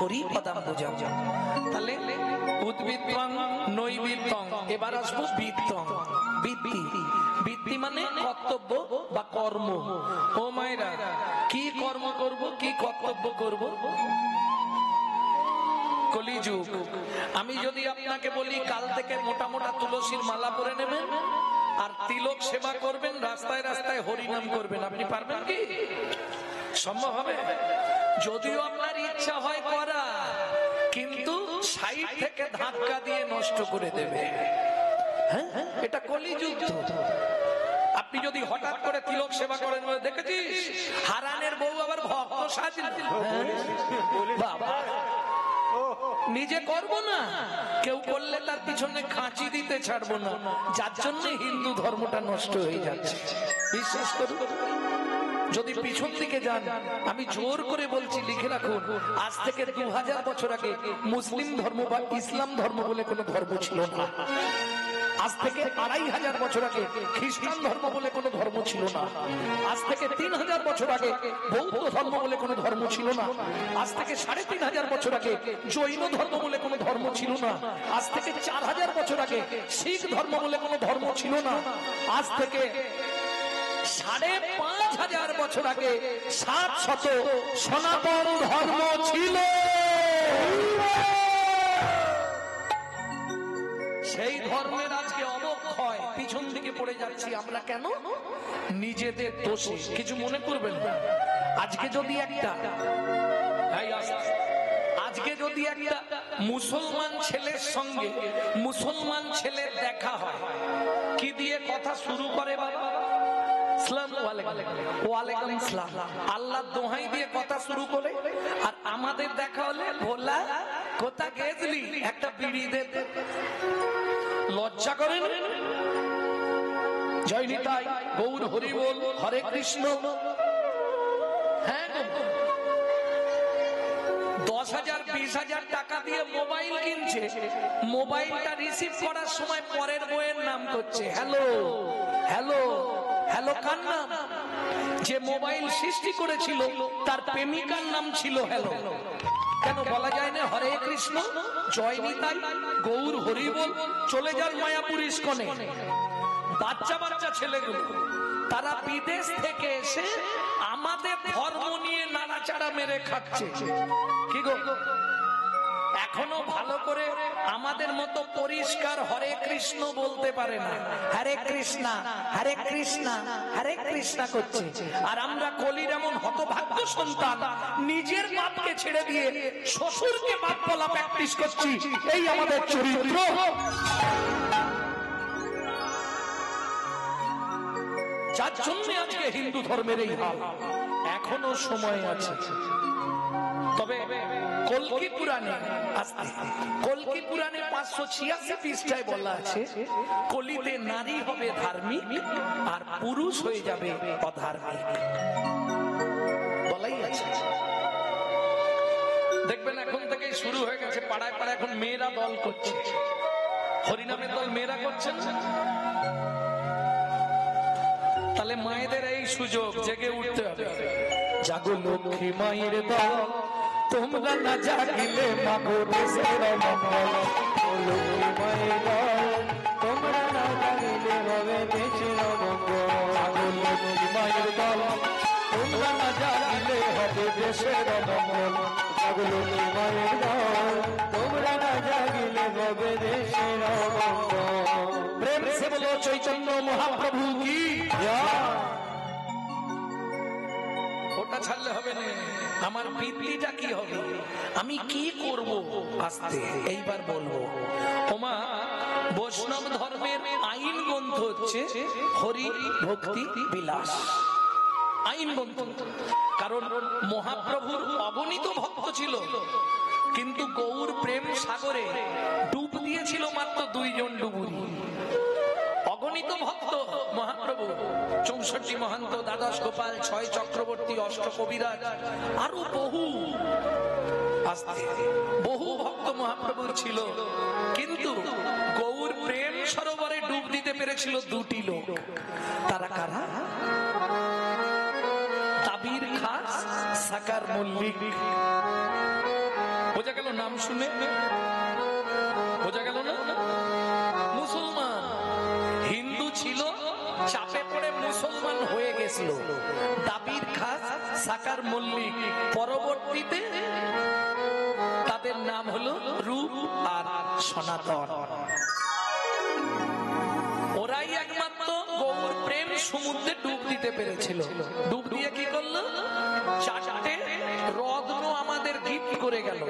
হরি পদাম্বুজং। তাহলে উদ্বৃত্তং নৈবৃত্তং, এবার আসবো বৃত্তং। বৃত্তি, বৃত্তি মানে কর্তব্য বা কর্ম। ও মায়েরা, কি কর্ম করব, কি কর্তব্য করব? কলিযুগ। আমি যদি আপনাকে বলি কাল থেকে মোটা মোটা তুলসীর মালা পরে নেবেন আর তিলক সেবা করবেন, রাস্তায় রাস্তায় হরিনাম করবেন, আপনি পারবেন কি? সম্ভব হবে? যদিও আপনার ইচ্ছা হয় করা, কিন্তু সাইড থেকে ধাক্কা দিয়ে নষ্ট করে দেবে। হ্যাঁ, এটা কলিযুগ। আপনি যদি হঠাৎ করে তিলক সেবা করেন, দেখেছিস হারানের বউ আবার ভক্ত সাজল, বাবা নিজে করব না, কেউ করলে তার পিছনে খাঁচি দিতে ছাড়বো না, যার জন্য হিন্দু ধর্মটা নষ্ট হয়ে যাচ্ছে। বিশ্বাস করুন, যদি পিছন দিকে যান, আমি জোর করে বলছি, লিখে রাখুন, আজ থেকে 2000 বছর আগে মুসলিম ধর্ম বা ইসলাম ধর্ম বলে কোনো ধর্ম ছিল না। আজ থেকে 2500 বছর আগে খ্রিস্টান ধর্ম বলে কোনো ধর্ম ছিল না। আজ থেকে 3000 বছর আগে বৌদ্ধ ধর্ম বলে কোনো ধর্ম ছিল না। আজ থেকে 3500 বছর আগে জৈন ধর্ম বলে কোনো ধর্ম ছিল না। আজ থেকে 4000 বছর আগে শিখ ধর্ম বলে কোনো ধর্ম ছিল না। আজ থেকে 5500 বছর আগে 700 সনাতন ধর্ম ছিল। সেই ধর্মের আজকে অবক্ষয়, পিছন দিকে পড়ে যাচ্ছি আমরা। কেন? নিজেদের দোষে। কিছু মনে করবেন না। আজকে যদি একটা মুসলমান ছেলের সঙ্গে মুসলমান ছেলের দেখা হয়, কি দিয়ে কথা শুরু করে? বাবা ওয়ালাইকুম আসসালাম, আল্লাহ দোহাই দিয়ে কথা শুরু করে। আর আমাদের দেখা হলে ভোলা কোথা গেছলি, একটা বিড়ি দে। লজ্জা করেন? জয় নিতাই, গৌর হরি বল, হরে কৃষ্ণ। হ্যাঁ, 10,000 20,000 টাকা দিয়ে মোবাইল কিনছে, মোবাইলটা রিসিভ করার সময় পরের বইয়ের নাম করছে হ্যালো হ্যালো হ্যালো। কার নাম? যে মোবাইল সৃষ্টি করেছিল তার প্রেমিকার নাম ছিল হ্যালো। কেন বলা যায় না হরে কৃষ্ণ, জয় নিতাই, গৌর হরি বল, চলে যান মায়াপুর ইস্কনে? বাচ্চা বাচ্চা ছেলেগুলো তারা বিদেশ থেকে এসে আমাদের ধর্ম নিয়ে নাড়াচাড়া মেরে খাচ্ছে। কি গো, এখনো ভালো করে আমাদের মতো পরিষ্কার হরে কৃষ্ণ বলতে পারে না। হরে কৃষ্ণ হরে কৃষ্ণ হরে কৃষ্ণ করছে। আর আমরা কলির এমন হতভাগ্য সন্তান, নিজের বাপকে ছেড়ে দিয়ে শ্বশুরকে বাপ বলা প্র্যাকটিস করছি। এই আমাদের চরিত্র। যার জন্য আজকে হিন্দু ধর্মের এই হাল। এখনো সময় আছে। তবে কল্কি পুরাণে 586 পৃষ্ঠায় বলা আছে, কলিতে নারী হবে ধার্মিক আর পুরুষ হয়ে যাবে অধার্মিক। বলাই আছে। দেখবেন এখন থেকেই শুরু হয়ে গেছে, পাড়ায় পাড়ায় এখন মেয়েরা দল করছে, হরিনামের দল মেয়েরা করছেন। তাহলে মায়েদের এই সুযোগ, জেগে উঠতে হবে। জাগো লক্ষ্মী মায়ের দল, তোমরা না জাগিলে মাগো দেশের মঙ্গল। লক্ষ্মী মায়ের দল, তোমরা না জাগিলে হবে দেশের মঙ্গল। জাগো লক্ষ্মী মায়ের দল, তোমরা না জাগিলে হবে দেশের মঙ্গল। জাগো লক্ষ্মী মায়ের দল, তোমরা না জাগিলে হবে দেশের মঙ্গল। প্রেম সে বলো চৈতন্য মহাপ্রভু কি। ওটা ছাড়লে হবে না। আমার বৃত্তিটা কি হবে, আমি কি করব? আস্তে এইবার বলবো। ওমা, বৈষ্ণব ধর্মের আইন গ্রন্থ হচ্ছে হরি ভক্তি বিলাস। আইন গ্রন্থ, কারণ মহাপ্রভুর অগণিত ভক্ত ছিল, কিন্তু গৌর প্রেম সাগরে ডুব দিয়েছিল মাত্র 2 জন ডুবুরি। অগণিত ভক্ত মহাপ্রভু, 64 মহান্ত, দ্বাদশ গোপাল, 6 চক্রবর্তী, অষ্ট কবিরাজ, আরো বহু ভক্ত মহাপ্রভুর ছিল, কিন্তু গৌর প্রেম সরোবরে ডুব দিতে পেরেছিল 2টি লোক। তারা কারা? তাবির খাস, সাকার মল্লিক। গেল নাম শুনে? বোঝা গেল না? মুসলমান। হিন্দু ছিল, চাপে পড়ে মুসলমান হয়ে গেছিল। দাবির খাস, সাকার মল্লিক। পরবর্তীতে তাদের নাম হলো রূপ আর সনাতন। ওরাই একমাত্র গৌর প্রেম সমুদ্রে ডুব দিতে পেরেছিল। ডুব দিয়ে কি করলো? চারটে রত্ন আমাদের গিফট করে গেল।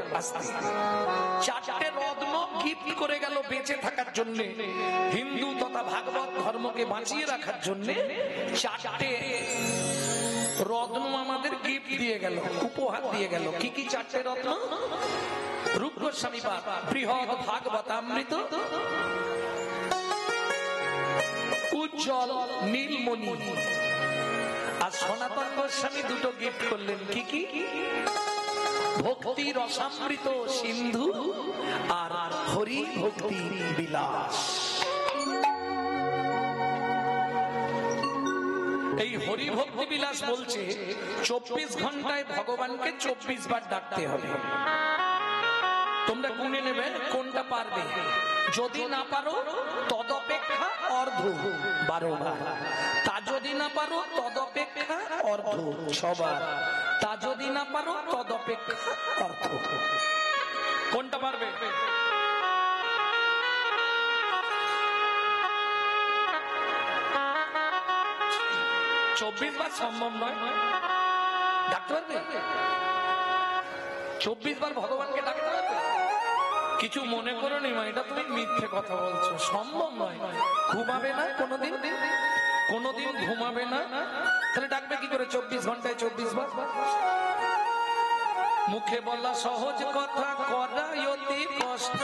চারটে রত্ন গিফট করে গেল বেঁচে থাকার জন্য, হিন্দু তথা ভাগবত ধর্মকে বাঁচিয়ে রাখার জন্য। চারটে রত্ন আমাদের গিফট দিয়ে গেল, উপহার দিয়ে গেল। কি কি চারটে রত্ন? রূপ গোস্বামী পাদ বৃহৎ ভাগবতামৃত, উজ্জ্বল নীলমণি। আর সনাতন গোস্বামী দুটো গিফট করলেন। কি কি? ভক্তি রসামৃত সিন্ধু আর হরি ভক্তি বিলাস। এই হরি ভক্তি বিলাস বলছে 24 ঘন্টায় ভগবানকে 24 বার ডাকতে হবে। তোমরা গুনে নেবে কোনটা পারবে। যদি না পারো তদপেক্ষা অর্ধ 12 বার। তা যদি না পারো তদপেক্ষা অর্ধ 6 বার। তা যদি না পারো তদপেক্ষা অর্ধ। কোনটা পারবে? চব্বিশ বার সম্ভব নয়। ডাকতে পারবে? 24 বার ভগবানকে ডাকতে পারবে? কিছু মনে করো নি মা, এটা তুমি মিথ্যে কথা বলছো। সম্ভব নয়। ঘুমাবে না কোনোদিন? কোনোদিন ঘুমাবে না, তাহলে ডাকবে কি করে 24 ঘন্টায় 24 বার? মুখে বলা সহজ কথা, করাই অতি কষ্ট।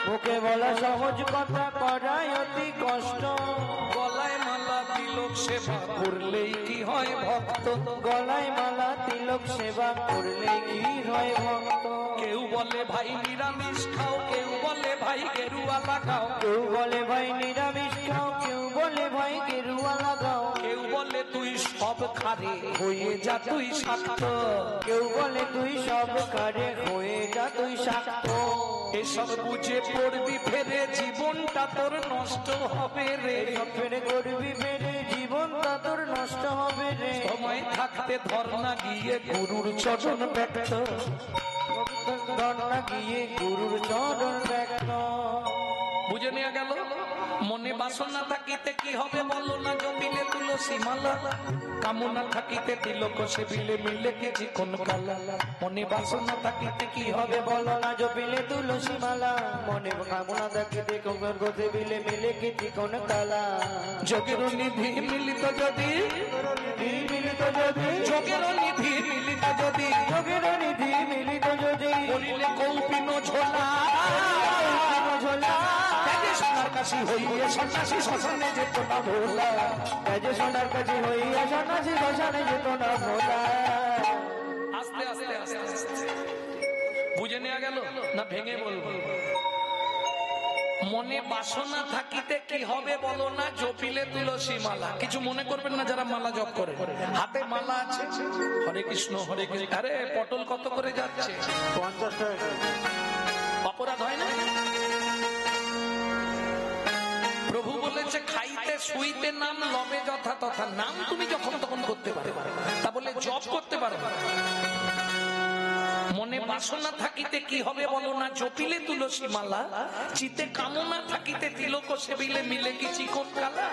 মুখে বলা সহজ কথা, করাই অতি কষ্ট। গলায় মালা তিলক সেবা করলেই কি হয় ভক্ত? গলায় মালা তিলক সেবা করলে কি হয় ভক্ত? কেউ বলে ভাই নিরামিষ খাও, কেউ বলে ভাই গেরুয়া লাগাও। কেউ বলে ভাই নিরামিষ খাও, কেউ বলে ভাই গেরুয়া লাগাও। কেউ বলে তুই সব খারে হয়ে যা তুই শাক্ত। কেউ বলে তুই সব খারে হয়ে যা তুই শাক্ত। এসব বুঝে পড়বি ফেরে, জীবনটা তোর নষ্ট হবে রে। ফেরে করবি ফেরে, জীবনটা তোর নষ্ট হবে রে। সময় থাকতে ধর্ণা গিয়ে গুরুর চরণ ব্যক্ত। ধর্ণা গিয়ে গুরুর চরণ ব্যক্ত। বুঝে নেওয়া গেল? মনে বাসনা থাকিতে কি হবে বলো না, জমিলে তুলসী মালা। কামনা থাকিতে তিলক সেবিলে মিলে গেছি কোন কালা। মনে বাসনা থাকিতে কি হবে বলো না, জপিলে তুলসী মালা। মনে কামনা থাকিতে কঙ্কর গোতে বিলে মিলে গেছি কোন কালা। যোগের নিধি মিলিত যদি, মিলিত যদি, যোগের নিধি মিলিত যদি, যোগের নিধি মিলিত যদি, বলিলে কৌপিন ঝোলা। ঝোলা সোনার কাশি হইয়া সন্ন্যাসী শ্মশানে যেত না ভোলা। সোনার কাছে হইয়া সন্ন্যাসী শ্মশানে যেত না ভোলা। আস্তে আস্তে আস্তে আস্তে বুঝে নেওয়া গেল না? ভেঙে বলবো। মনে বাসনা থাকিতে কি হবে বলো না, জপিলে তুলসী মালা। কিছু মনে করবেন না যারা মালা জপ করে। হাতে মালা আছে, হরে কৃষ্ণ হরে কৃষ্ণ। আরে পটল কত করে যাচ্ছে? 50 টাকা। অপরাধ হয় না? প্রভু বলেছে খাইতে শুইতে নাম লবে যথা তথা। নাম তুমি যখন তখন করতে পারো, তা বলে জপ করতে পারো। মনে বাসনা থাকিতে কি হবে বলো না, জপিলে তুলসী মালা। চিতে কামনা থাকিতে তিলক সেবিলে মিলে কি চিকন কালা।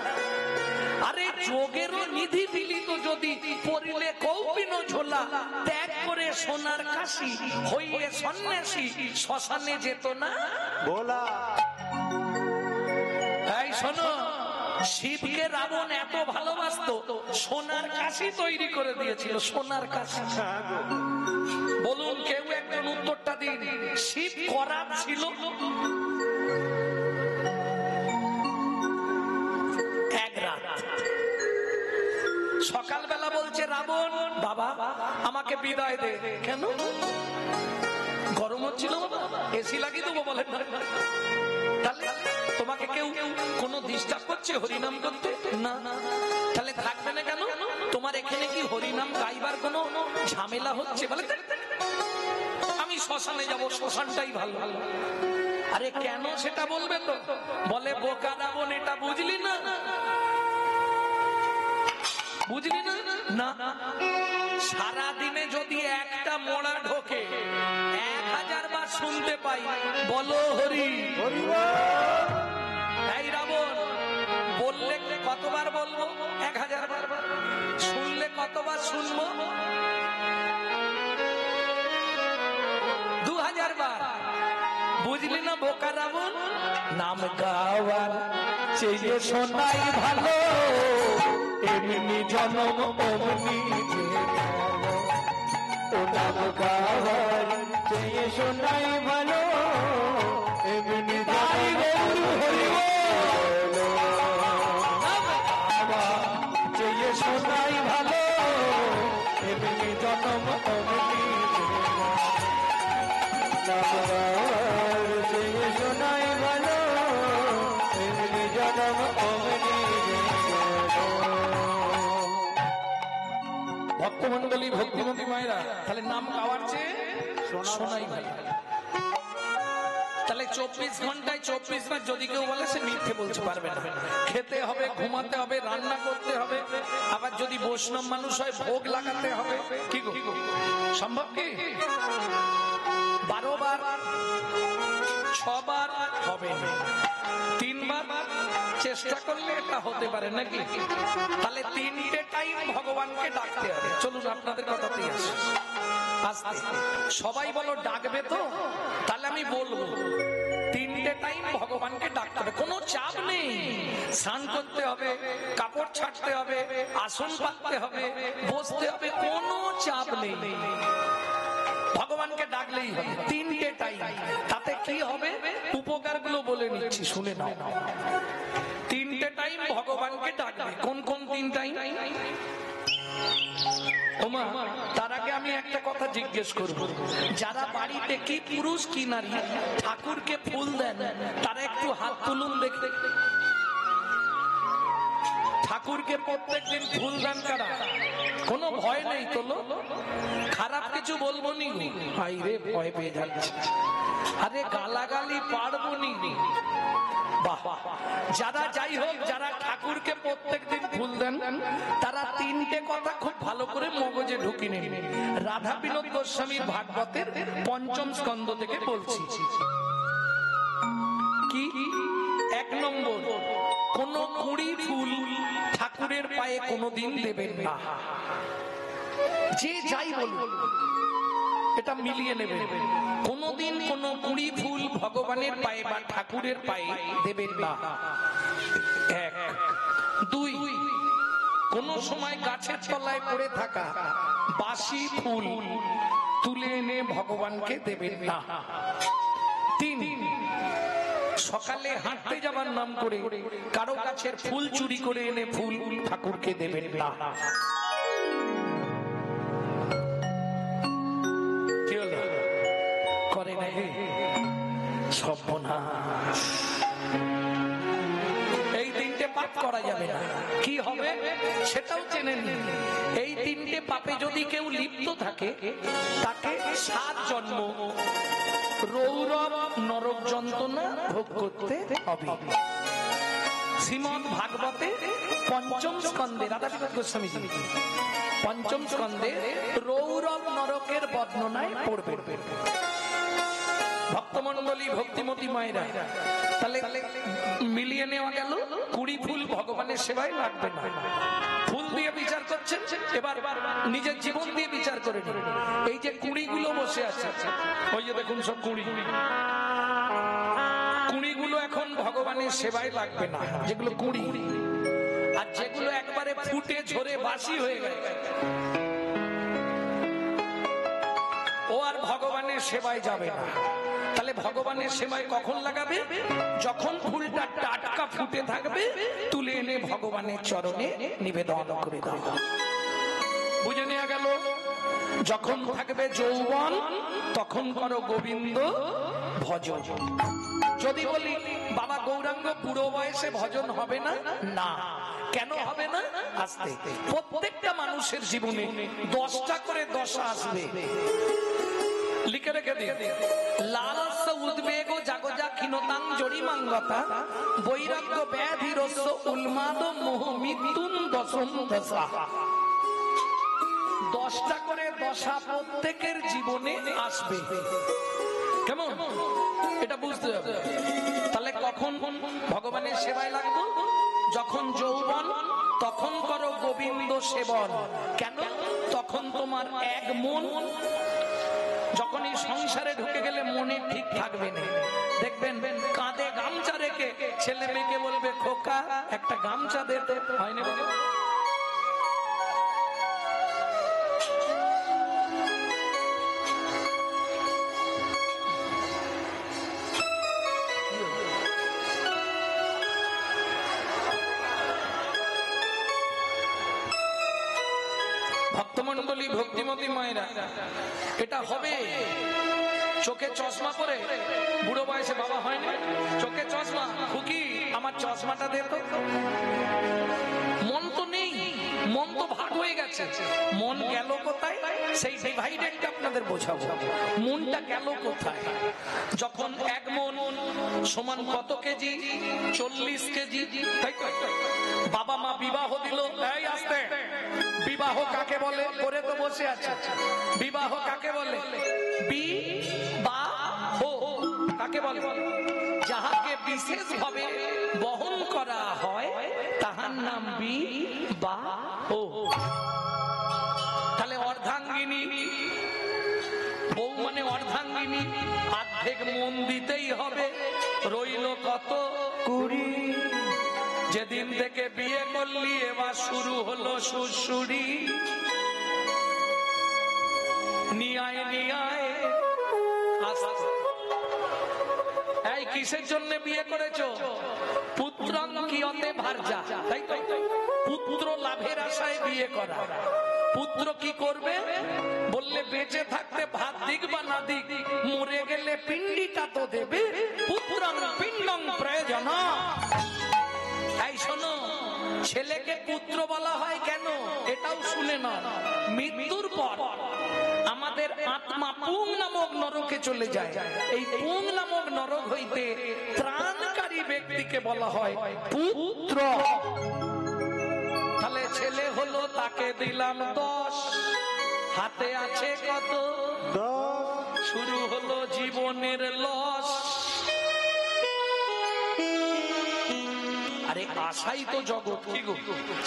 আরে যোগেরও নিধি মিলিত যদি, পড়িলে কৌপিন ঝোলা। ত্যাগ করে সোনার কাশি হইয়ে সন্ন্যাসী শ্মশানে যেত না ভোলা। এই শোনো, শিবকে রাবণ এত ভালোবাসতো, সোনার কাশি তৈরি করে দিয়েছিল। সোনার কাশি। বলুন কেউ একজন উত্তরটা দিন। শিব করাত ছিল? এক রাত সকালবেলা বলছে রাবণ, বাবা আমাকে বিদায় দে। কেন? গরম হচ্ছিল, এসি লাগিয়ে দেবো বলেন। তাহলে তোমাকে কেউ কোনো ডিস্টার্ব করছে হরিনাম করতে? না। তাহলে থাকবে না কেন? তোমার এখানে কি হরিনাম গাইবার কোনো ঝামেলা হচ্ছে? বলে আমি আমি শ্মশানে যাব, শ্মশানটাই ভালো। আরে কেন সেটা বলবে তো? বলে বোকা রাবণ, এটা বুঝলি না? বুঝলি না? না, সারা দিনে যদি একটা মোড়া ঢোকে 1000 বার শুনতে পাই, বলো হরি হরি। এই রাবণ বললে কতবার বলবো? 1000 বার। শুনলে কতবার শুনবো? 2000 বার। বুঝলি না বোকা রাবণ? নাম গাওয়ার চেয়ে শোনাই ভালো, এমনি জনম অমনি ও নাম গাওয়ার চেয়ে শোনাই ভালো, এমনি তাই গৌর হরি চেয়ে শোনাই ভালো, এমনি জনম অমনি নাম গাওয়ার চেয়ে শোনাই ভালো, এমনি জনম অমনি। ভক্তমন্ডলী, ভক্তিমতী মায়েরা, তাহলে নাম গাওয়ার চেয়ে শোনাই ভালো। তাহলে 24 ঘন্টায় 24 বার যদি কেউ বলে সে মিথ্যে বলতে পারবে না। খেতে হবে, ঘুমাতে হবে, রান্না করতে হবে, আবার যদি বৈষ্ণব মানুষ হয় ভোগ লাগাতে হবে। কি গো, সম্ভব কি? 12 বার, 6 বার হবে না, 3 বার চেষ্টা করলে এটা হতে পারে নাকি? তাহলে 3টে টাইম ভগবানকে ডাকতে হবে। চলুন আপনাদের কথাতেই আসি। সবাই বলো ডাকবে তো? তাহলে আমি বলবো 3টে টাইম ভগবানকে ডাকতে হবে, কোনো চাপ নেই। স্নান করতে হবে, কাপড় ছাড়তে হবে, আসন পাততে হবে, বসতে হবে, কোনো চাপ নেই। ভগবানকে ডাকলেই হবে 3টে টাইম। তাতে কি হবে উপকার গুলো বলে নিচ্ছি, শুনে নাও। 3টে টাইম ভগবানকে ডাকবে। কোন কোন 3 টাইম? ওমা, তার আগে আমি একটা কথা জিজ্ঞেস করব, যারা বাড়িতে কি পুরুষ কি নারী ঠাকুরকে ফুল দেন তারা একটু হাত তুলুন দেখতে। ঠাকুরকে প্রত্যেকদিন ফুল দেন কারা? কোনো ভয় নেই, তোলো। খারাপ কিছু বলবো নি, ভাই রে ভয় পেয়ে যাচ্ছে। আরে গালাগালি পারবো নি। বাহ, যারা যাই হোক, যারা ঠাকুরকে প্রত্যেকদিন ফুল দেন তারা 3টে কথা খুব ভালো করে মগজে ঢুকি নেন। রাধা বিনোদ গোস্বামীর ভাগবতের 5ম স্কন্ধ থেকে বলছি। কি? 1 নম্বর, কোন কুড়ি ফুল ঠাকুরের পায়ে কোনোদিন দেবেন না। যে যাই বলুন এটা মিলিয়ে নেবেন। কোনদিন কোন কুড়ি ফুল ভগবানের পায়ে বা ঠাকুরের পায়ে দেবেন না। 1। 2, কোন সময় গাছের তলায় পড়ে থাকা বাসি ফুল তুলে এনে ভগবানকে দেবেন না। 3, সকালে হাঁটতে যাবার নাম করে কারো গাছের ফুল চুরি করে এনে ফুল ঠাকুরকে দেবেন না। করে নাকি? সর্বনাশ। এই 3টে পাপ করা যাবে না। কি হবে সেটাও জেনে নিন। এই 3টে পাপে যদি কেউ লিপ্ত থাকে তাকে 7 জন্ম রৌরব নরক যন্ত্রণা ভোগ করতে হবে। শ্রীমদ্ ভাগবতে 5ম স্কন্ধে রাধা বিনোদ গোস্বামী 5ম স্কন্ধে রৌরব নরকের বর্ণনায় পড়বে। ভক্তমন্ডলী, ভক্তিমতী মায়েরা, তাহলে মিলিয়ে নেওয়া গেল 20 ফুল ভগবানের সেবায় লাগবে না। ফুল দিয়ে বিচার করছেন, এবার নিজের জীবন দিয়ে বিচার করে নিন। এই যে 20 গুলো বসে আছে, ওই যে দেখুন সব 20 গুলো এখন ভগবানের সেবায় লাগবে না, যেগুলো 20। আর যেগুলো একবারে ফুটে ঝরে বাসি হয়ে গেছে ও আর ভগবানের সেবায় যাবে না। তাহলে ভগবানের সেবায় কখন লাগাবে? যখন ফুলটা টাটকা ফুটে থাকবে, তুলে এনে ভগবানের চরণে নিবেদন করে দাও। বুঝে নেওয়া গেল? যখন থাকবে যৌবন তখন করো গোবিন্দ ভজন। যদি বলি বাবা গৌরাঙ্গ বুড়ো বয়সে ভজন হবে না, না। কেন হবে না? আসতে প্রত্যেকটা মানুষের জীবনে 10টা করে দশা আসবে। লিখে রেখে দিন। লালস্য উদ্বেগ জাগজা ক্ষীণতাং জরিমাঙ্গতা বৈরাগ্য ব্যাধিরস্য উন্মাদ মোহ মৃত্যুন দশম দশা। 10টা করে দশা প্রত্যেকের জীবনে আসবে। কেমন এটা বুঝতে হবে। তাহলে কখন ভগবানের সেবায় লাগবো? যখন যৌবন, তখন করো গোবিন্দ সেবন। কেন? তখন তোমার এক মন। যখন এই সংসারে ঢুকে গেলে মনে ঠিক থাকবে না। দেখবেন কাঁধে গামছা রেখে ছেলে মেয়েকে বলবে খোকা একটা গামছা দে, হয় না? ভক্তমন্ডলী, ভক্তিমতী মায়েরা, এটা হবে। চোখে চশমা পরে বুড়ো বয়সে বাবা হয় না, চোখে চশমা, খুকি আমার চশমাটা দে তো। মন তো নেই, মন তো ভাগ হয়ে গেছে। মন গেল কোথায়? সেই ডিভাইডেডটা আপনাদের বোঝাবো। মনটা গেল কোথায়? যখন এক মন সমান কত কেজি? 40 কেজি। তাই তো? বাবা মা বিবাহ দিল। এই আসতে, বিবাহ কাকে বলে? করে তো বসে আছে। বিবাহ কাকে বলে? বিবাহ কাকে বলে? যাহাকে বিশেষ ভাবে বহন করা হয় তাহার নাম বিবাহ। তাহলে অর্ধাঙ্গিনী, বউ মানে অর্ধাঙ্গিনী, অর্ধেক মন দিতেই হবে। রইল কত? 20। যেদিন থেকে বিয়ে করলি এবার শুরু হলো সুরসুরি। নিয়ায় নিয়ায় এই কিসের জন্য বিয়ে করেছো? পুত্রং কিয়তে ভার্যা। তাই তো? পুত্র লাভের আশায় বিয়ে করা। পুত্র কি করবে বললে বেঁচে থাকতে ভাত দিক বা না দিক, মরে গেলে পিণ্ডিটা তো দেবে। পুত্রং পিণ্ডং প্রয়োজন। এই শোনো, ছেলেকে পুত্র বলা হয় কেন এটাও শুনে না। মৃত্যুর পর আমাদের আত্মা পুং নামক নরকে চলে যায়। এই পুং নামক নরক হইতে ত্রাণকারী ব্যক্তিকে বলা হয় পুত্র। তাহলে ছেলে হলো, তাকে দিলাম 10, হাতে আছে কত? 10। শুরু হলো জীবনের লস। আরে আশাই তো জগৎ। কি গো,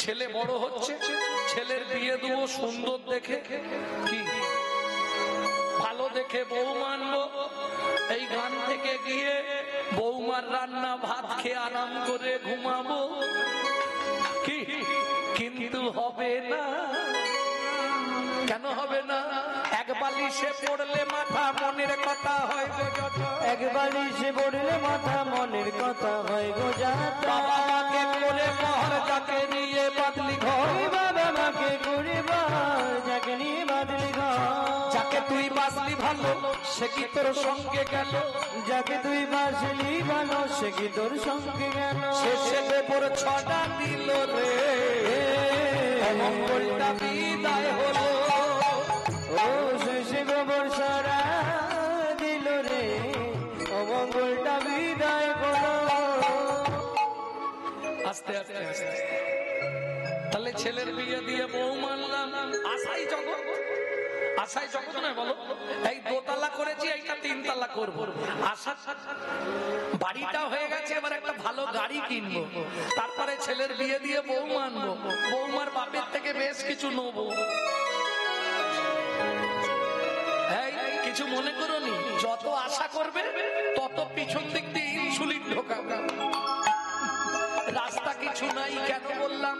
ছেলে বড় হচ্ছে, ছেলের বিয়ে দেবো সুন্দর দেখে, কি ভালো দেখে বউ মানবো। এই গান থেকে গিয়ে বৌমার রান্না ভাত খেয়ে আরাম করে ঘুমাবো। কি কিন্তু হবে না। কেন হবে না? এক বালিশে পড়লে মাথা মনের কথা হয় গো যত। এক বালিশে পড়লে মাথা মনের কথা হয় গো যত। বাবা মাকে করে বহর যাকে নিয়ে বাদলি ঘর। বাবা মাকে করে বহর যাকে নিয়ে বাদলি ঘর। যাকে তুই বাসলি ভালো সে কি তোর সঙ্গে গেল। যাকে তুই বাসলি ভালো সে কি তোর সঙ্গে গেল। শেষে দেবর ছটা দিল রে, মঙ্গলটা বিদায় হলো। ও শেষে গোবর সারা দিল রে, অমঙ্গলটা বিদায় করো। আস্তে আস্তে আস্তে। তাহলে ছেলের বিয়ে দিয়ে বউ মানলাম, আশাই জগৎ। আশাই জগৎ নয় বলো। এই 2 তালা করেছি, এইটা 3 তালা করবো। আশা বাড়িটা হয়ে গেছে, এবার একটা ভালো গাড়ি কিনবো। তারপরে ছেলের বিয়ে দিয়ে বউ মানবো, বৌমার বাপের থেকে বেশ কিছু নেবো। কিছু মনে করোনি, যত আশা করবে তত পিছন দিক দিয়ে ইনসুলিন ঢোকাবে। রাস্তা কিছু নাই। কেন বললাম?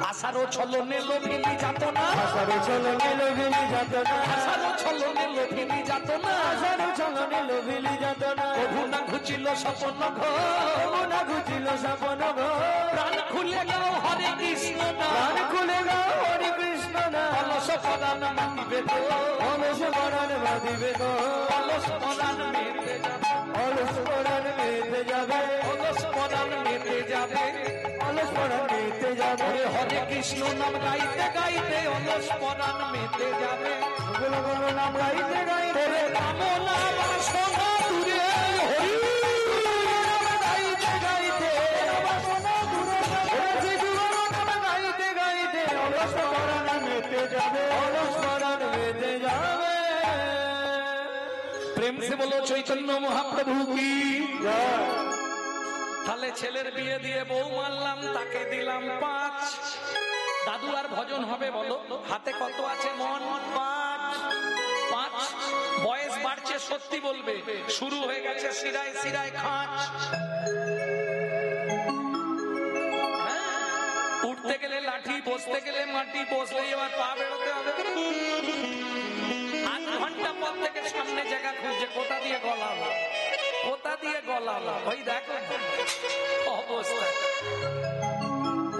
আশারও ছলনে লোভিনী যাত না। আশারও ছলনে লোভিনী যাত না। আশারও ছলনে লোভিনী যাত না। আশারও ছলনে লোভিনী যাত না। প্রভু না ঘুচিল স্বপ্ন ঘর। প্রভু না ঘুচিল স্বপ্ন ঘর। প্রাণ খুলে গাও হরে কৃষ্ণ না। প্রাণ খুলে গাও হরে কৃষ্ণ না। অলস পরাণ মাতিবে তো। অলস পরাণ মাতিবে তো। অলস পরাণ মেতে যাবে। অলস পরাণ মেতে যাবে। অলস পরাণ মেতে যাবে। অলস পরাণ মেতে যাবে। হরে কৃষ্ণ কৃষ্ণ নাম গাইতে গাইতে অলস পরাণ মেতে যাবে। নাম গাইতে গাইতে কামনা বাসনা দূরে হরি গাইতে গাইতে নাম গাইতে গাইতে অলস পরাণ মেতে যাবে, অলস পরাণ মেতে যাবে। প্রেম সে বলো চৈতন্য মহাপ্রভু কি। তাহলে ছেলের বিয়ে দিয়ে বউ মারলাম, তাকে দিলাম 5। দাদু আর ভজন হবে বলো? হাতে কত আছে মন? 5। বয়স বাড়ছে সত্যি বলবে, শুরু হয়ে গেছে শিরায় শিরায় খাঁচ। উঠতে গেলে লাঠি, বসতে গেলে মাটি, বসলে এবার পা বেরোতে হবে। 8 ঘন্টা পর থেকে সামনে জায়গা খুঁজছে, কোথা দিয়ে গলাবো, কোথা দিয়ে গলাবো। ওই দেখো অবস্থা।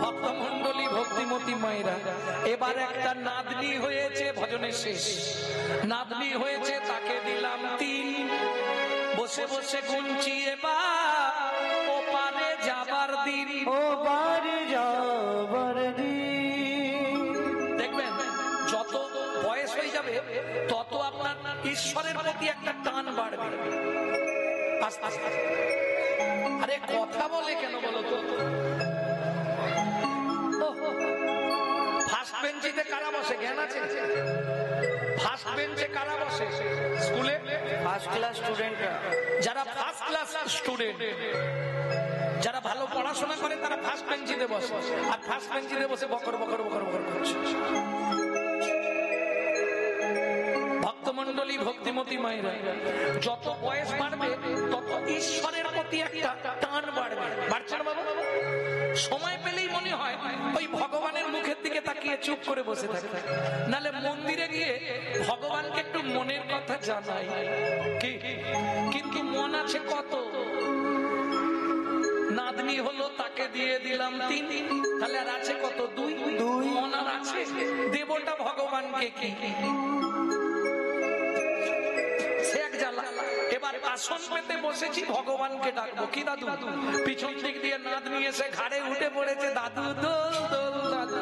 ভক্তমন্ডলী, ভক্তিমতী মায়েরা, এবার একটা নাতনি হয়েছে, ভজনের শেষ নাতনি হয়েছে, তাকে দিলাম 3। বসে বসে গুনছি এবার ওপারে যাবার দিন, ওপারে যাবার দিন। দেখবেন যত বয়স হয়ে যাবে তত আপনার ঈশ্বরের প্রতি একটা টান বাড়বে। আস্তে আস্তে। আরে কথা বলে কেন বলো তো? ফার্স্ট বেঞ্চিতে কারা বসে জ্ঞান আছে? ফার্স্ট বেঞ্চে কারা বসে স্কুলে? ফার্স্ট ক্লাস স্টুডেন্টরা। যারা ফার্স্ট ক্লাস স্টুডেন্ট, যারা ভালো পড়াশোনা করে তারা ফার্স্ট বেঞ্চিতে বসে, আর ফার্স্ট বেঞ্চিতে বসে বকর বকর বকর বকর করছে। ভক্তমন্ডলী, ভক্তিমতী মায়েরা, যত বয়স বাড়বে তত ঈশ্বরের প্রতি একটা টান বাড়বে। বাড়ছে না বাবা? সময় পেলেই মনে হয় ওই ভগবানের মুখের দিকে তাকিয়ে চুপ করে বসে থাকে, নালে মন্দিরে গিয়ে ভগবানকে একটু মনের কথা জানাই কি। কিন্তু মন আছে কত? নাতনি হলো, তাকে দিয়ে দিলাম 3। তাহলে আর আছে কত? 2। মন আর আছে, দেবটা ভগবানকে কি। এবার আসন পেতে বসেছি, ভগবানকে ডাকবো কি দাদু? পিছন দিক দিয়ে নাতনি এসে ঘাড়ে উঠে পড়েছে, দাদু দোল দোল দাদু।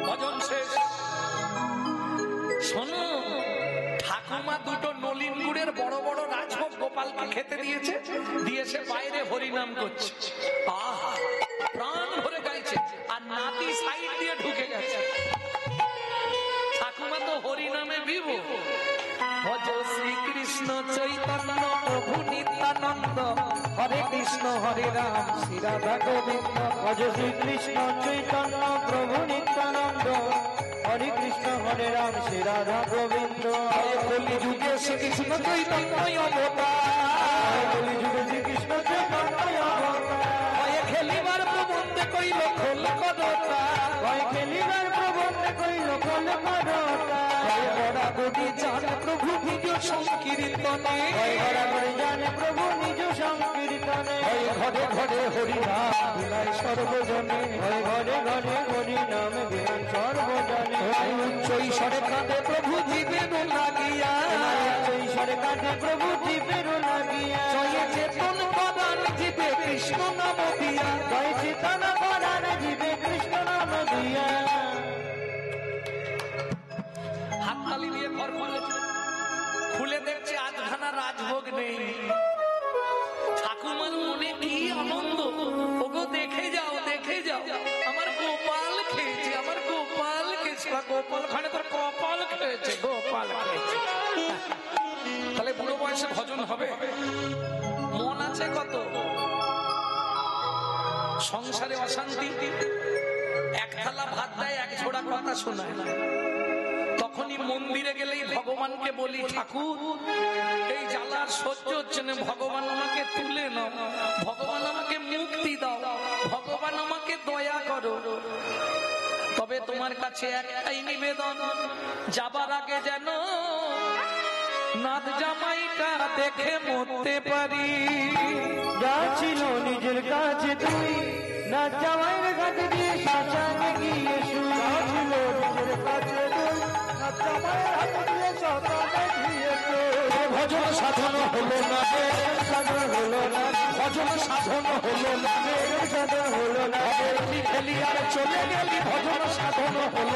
ভজন শেষ। শোনো, ঠাকুমা 2টো নলিন গুড়ের বড় বড় রাজভোগ গোপালকে খেতে দিয়েছে, দিয়েছে বাইরে হরিনাম করছে। আহা, প্রাণ ভরে গাইছে, আর নাতি সাইড দিয়ে ঢুকে গেছে। ঠাকুমা তো হরিনামে বিভোর। ভজ শ্রীকৃষ্ণ চৈতন্য প্রভু নিত্যানন্দ, হরে কৃষ্ণ হরে রাম শ্রী রাধা গোবিন্দ। ভজ শ্রীকৃষ্ণ চৈতন্য প্রভু নিত্যানন্দ, হরে কৃষ্ণ হরে রাম শ্রী রাধা গোবিন্দ। কলি যুগে শ্রীকৃষ্ণ চৈতন্য অবতার, কলি যুগে শ্রীকৃষ্ণ চৈতন্য অবতার। ভয়ে খেলিবার প্রবন্ধে কইল খোল কদতা, ভয় খেলিবার প্রবন্ধে কইল খোল কদতা। বড়া গদি জানে প্রভু নিজ সংকীর্তনে, ঘরে ঘরে জানে প্রভু নিজ সংকীর্তনে। ঘরে ঘরে হরিনাম বিলায় সর্বজনে, ঘরে ঘরে হরি নাম বিরান সর্বজনে। উচ্চ ঈশ্বরে কাঁদে প্রভু জীবের লাগিয়া, ঈশ্বরে কাঁদে প্রভু জীবের লাগিয়া। জয়ে চেতন পদান জীবে কৃষ্ণ নাম দিয়া, জয় চেতন পরাণ জীবে কৃষ্ণ নাম দিয়া। হাততালি দিয়ে ঘর খুলেছে, খুলে দেখছে 8খানা রাজভোগ নেই। ঠাকুমার মনে কি আনন্দ! ওগো দেখে যাও, দেখে যাও, আমার গোপাল খেয়েছে, আমার গোপাল খেয়েছে। গোপাল খানে তোর কপাল খেয়েছে, গোপাল খেয়েছে। তাহলে বুড়ো বয়সে ভজন হবে? মন আছে কত? সংসারে অশান্তি, 1 থালা ভাত দেয়, 1 ঝোড়া কথা শোনায়। তখনই মন্দিরে গেলেই ভগবানকে বলি, ঠাকুর এই জ্বালার সহ্য হচ্ছে না, ভগবান আমাকে তুলে নাও, ভগবান আমাকে মুক্তি দাও, ভগবান আমাকে দয়া করো। তবে তোমার কাছে একটাই নিবেদন, যাবার আগে যেন নাথ জামাইটা দেখে মরতে পারি। যা ছিল নিজের কাছে তুই, না জামাইয়ের কাছে দিয়ে শ্মশানে গিয়ে শুই। যা ছিল নিজের কাছে তুই, না জামাইয়ের হাতে দিয়ে শ্মশানে গিয়ে শুই। ভজন সাধন হলো না, সাধন হলো না, ভজন সাধন হলো না, সাধন হলো না খেলি খেলি আর চলে গেলি ভজন সাধন হলো